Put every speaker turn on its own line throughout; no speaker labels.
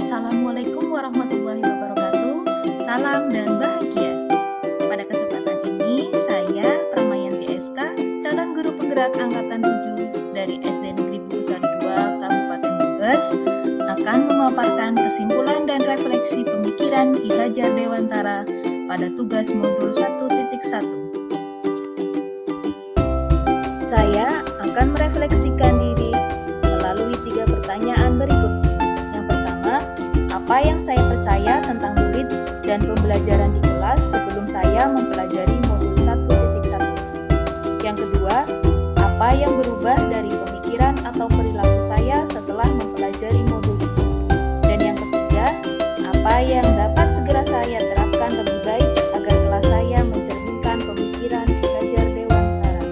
Assalamualaikum warahmatullahi wabarakatuh. Salam dan bahagia. Pada kesempatan ini, saya Pramayanti SK, calon guru penggerak angkatan 7 dari SD Negeri Bugusari 2 Kabupaten Brebes, akan memaparkan kesimpulan dan refleksi pemikiran Ki Hajar Dewantara pada tugas modul 1.1. Saya akan merefleksikan diri melalui 3 pertanyaan berikut. Yang pertama, apa yang saya percaya tentang murid dan pembelajaran di kelas sebelum saya mempelajari modul 1.1? Yang kedua, apa yang berubah dari pemikiran atau perilaku saya setelah mempelajari modul ini? Dan yang ketiga, apa yang dapat segera saya terapkan lebih baik agar kelas saya mencerminkan pemikiran Ki Hajar Dewantara?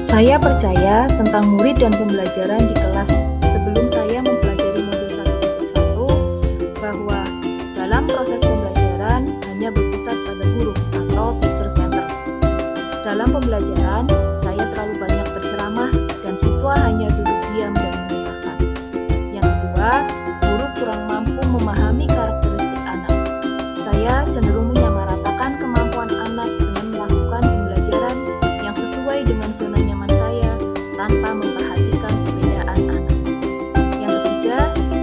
Saya percaya tentang murid dan pembelajaran di kelas sebelum saya mempelajari modul 1.1 bahwa dalam proses pembelajaran hanya berpusat pada guru atau teacher center. Dalam pembelajaran, saya terlalu banyak berceramah dan siswa hanya duduk diam dan mendengarkan. Yang kedua, guru kurang mampu memahami karakteristik anak. Saya cenderung menyamaratakan kemampuan anak dengan melakukan pembelajaran yang sesuai dengan zona nyaman saya tanpa memperhatikan perbedaan anak. Yang ketiga,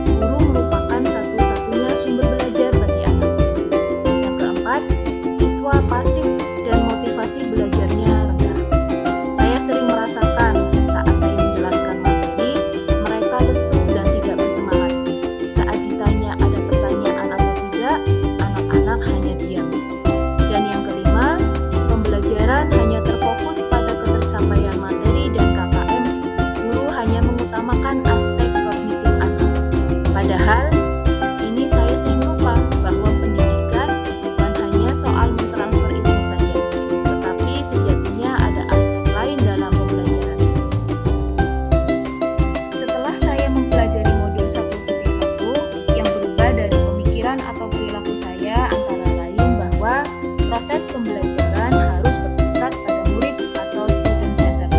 guru merupakan satu-satunya sumber belajar bagi anak. Yang keempat, siswa pasif dan motivasi belajarnya rendah. Saya sering merasakan saat saya menjelaskan materi, mereka lesu dan tidak bersemangat. Saat ditanya ada pertanyaan atau tidak, anak-anak hanya diam. Dan yang kelima, pembelajaran hanya terfokus pada ketercapaian materi dan KKM. Guru hanya mengutamakan aspek kognitif anak. Padahal, ini saya sering lupa bahwa pendidikan bukan hanya soal mentransfer ilmu saja, tetapi sejatinya ada aspek lain dalam pembelajaran. Setelah saya mempelajari modul 1.1, yang berubah dari pemikiran atau perilaku saya antara lain bahwa proses pembelajaran harus berpusat pada murid atau student center.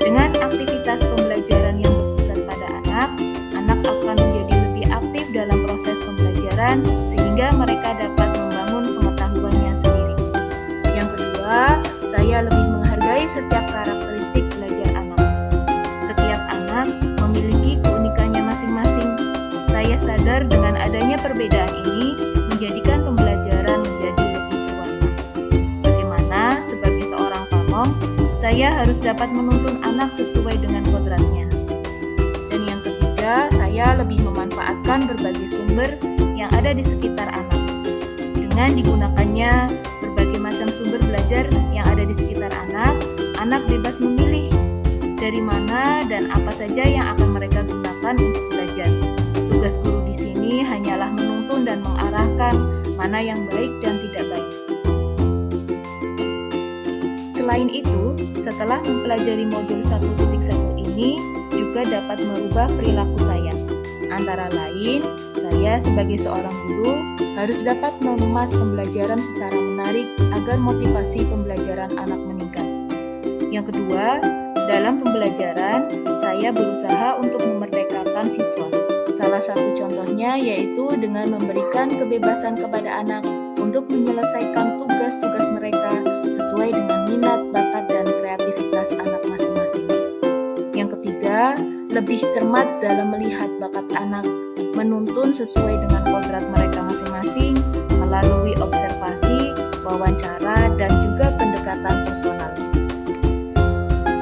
Dengan aktivitas pembelajaran yang berpusat pada anak, anak akan menjadi lebih aktif dalam proses pembelajaran sehingga mereka dapat membangun pengetahuannya sendiri. Yang kedua, saya lebih menghargai setiap karakteristik belajar anak. Setiap anak memiliki keunikannya masing-masing. Saya sadar dengan adanya perbedaan ini menjadikan pembelajaran menjadi lebih berwarna. Bagaimana sebagai seorang pamong, saya harus dapat menuntun anak sesuai dengan kodratnya. Dan yang ketiga, saya lebih memanfaatkan berbagai sumber yang ada di sekitar anak. Dengan digunakannya berbagai macam sumber belajar yang ada di sekitar anak, anak bebas memilih dari mana dan apa saja yang akan mereka gunakan untuk belajar. Tugas guru di sini hanyalah menuntun dan mengarahkan mana yang baik dan tidak baik. Selain itu, setelah mempelajari modul 1.1 ini juga dapat merubah perilaku saya. Antara lain, saya sebagai seorang guru harus dapat mengemas pembelajaran secara menarik agar motivasi pembelajaran anak meningkat. Yang kedua, dalam pembelajaran, saya berusaha untuk memerdekakan siswa. Salah satu contohnya yaitu dengan memberikan kebebasan kepada anak untuk menyelesaikan tugas-tugas mereka sesuai dengan minat, bakat, dan kreativitas anak masing-masing. Yang ketiga, lebih cermat dalam melihat bakat anak, menuntun sesuai dengan kodrat mereka masing-masing melalui observasi, wawancara, dan juga pendekatan personal.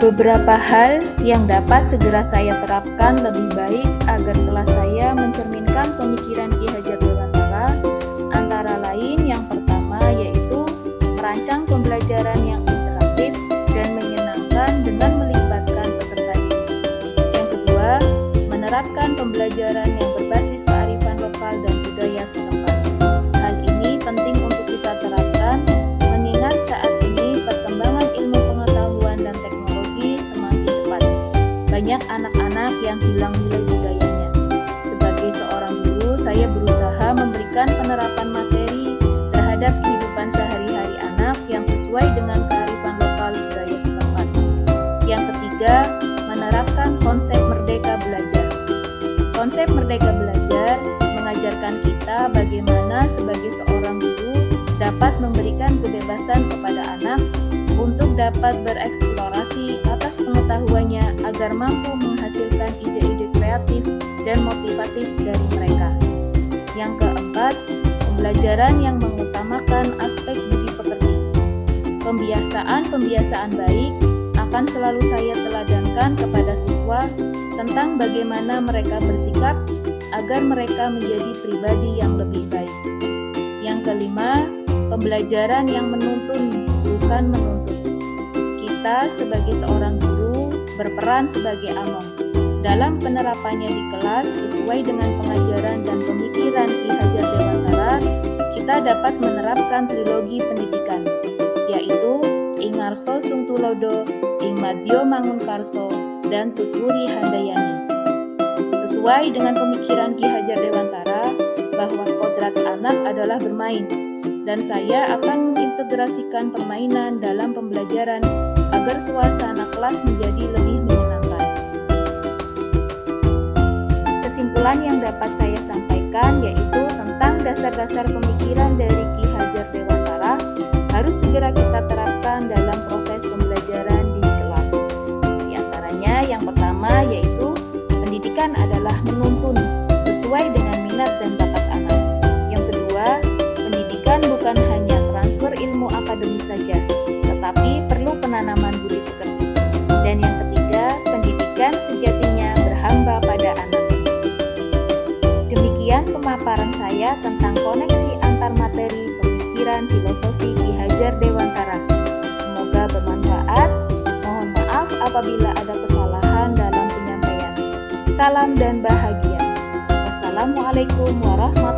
Beberapa hal yang dapat segera saya terapkan lebih baik agar kelas saya mencerminkan pemikiran Ki Hajar Dewantara antara lain yang pertama yaitu merancang pembelajaran yang interaktif dan menyenangkan dengan melibatkan peserta didik. Yang kedua, menerapkan pembelajaran yang berbasis kearifan lokal dan budaya setempat. Hal ini penting untuk kita terapkan mengingat saat ini perkembangan ilmu pengetahuan dan teknologi semakin cepat. Banyak anak-anak yang hilang nilai budayanya. Sebagai seorang guru, saya berusaha memberikan penerapan materi terhadap kehidupan sehari-hari anak yang sesuai dengan kearifan lokal budaya setempat. Yang ketiga, menerapkan konsep merdeka belajar. Konsep konsep Merdeka Belajar mengajarkan kita bagaimana sebagai seorang guru dapat memberikan kebebasan kepada anak untuk dapat bereksplorasi atas pengetahuannya agar mampu menghasilkan ide-ide kreatif dan motivatif dari mereka. Yang keempat, pembelajaran yang mengutamakan aspek budi pekerti. Pembiasaan baik akan selalu saya teladankan kepada siswa tentang bagaimana mereka bersikap agar mereka menjadi pribadi yang lebih baik. Yang kelima, pembelajaran yang menuntun, bukan menuntut. Kita sebagai seorang guru berperan sebagai among. Dalam penerapannya di kelas sesuai dengan pengajaran dan pemikiran Ki Hajar Dewantara, kita dapat menerapkan trilogi pendidikan, yaitu Ing Ngarso Sung Tulodo, Ing Madya Mangunkarso, dan Tuturi Handayani. Sesuai dengan pemikiran Ki Hajar Dewantara bahwa kodrat anak adalah bermain, dan saya akan mengintegrasikan permainan dalam pembelajaran agar suasana kelas menjadi lebih menyenangkan. Kesimpulan yang dapat saya sampaikan yaitu tentang dasar-dasar pemikiran dari Ki Hajar Dewantara harus segera kita terapkan dalam proses pembelajaran di kelas. Di antaranya yang pertama yaitu pendidikan adalah menuntun sesuai dengan minat dan bakat anak. Yang kedua, pendidikan bukan hanya transfer ilmu akademis saja, tetapi perlu penanaman budi pekerti. Dan yang ketiga, pendidikan sejatinya berhamba pada anak. Demikian pemaparan saya tentang koneksi antar materi pemikiran filosofi Ki Hajar Dewantara. Semoga bermanfaat. Mohon maaf apabila ada kesalahan dalam penyampaian. Salam dan bahagia. Wassalamualaikum warahmatullahi wabarakatuh.